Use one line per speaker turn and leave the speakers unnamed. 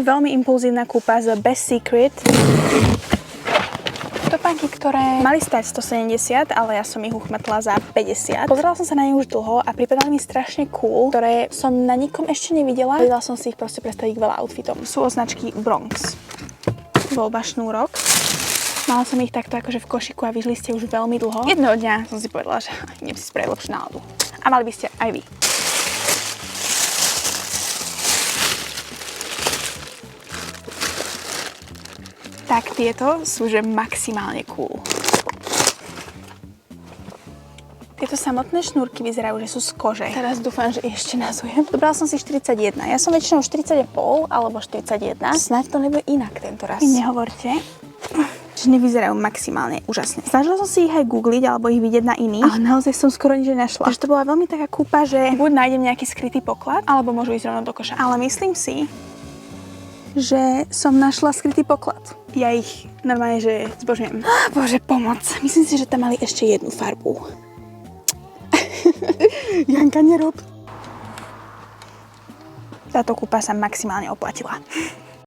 Veľmi impulzívna kúpa z Best Secret. Topánky, ktoré mali stať 170, ale ja som ich uchmatla za 50. Pozerala som sa na ne už dlho a pripadali mi strašne cool, ktoré som na nikom ešte nevidela. Vedela som si ich proste predstaviť k veľa outfitom. Sú od značky Bronx. Voľba šnúrok. Mala som ich takto akože v košiku a vyšli ste už veľmi dlho. Jedného dňa som si povedala, že idem si spraviť lepšiu náladu. A mali by ste aj vy. Tak tieto sú že maximálne cool. Tieto samotné šnúrky vyzerajú, že sú z kože. Teraz dúfam, že ešte nazujem. Dobrala som si 41. Ja som väčšinou 40,5 alebo 41. Snáď to nebude inak tento raz. Mi nehovorte, že nevyzerajú maximálne úžasne. Snažila som si ich aj googliť alebo ich vidieť na iných, ale naozaj som skoro nič nenašla. Takže to bola veľmi taká kúpa, že buď nájdem nejaký skrytý poklad, alebo môžu ísť rovno do koša. Ale myslím si, že som našla skrytý poklad. Ja ich normálne, že zbožňujem. Bože, pomoc. Myslím si, že tam mali ešte jednu farbu. Janka, nerob. Táto kúpa sa maximálne oplatila.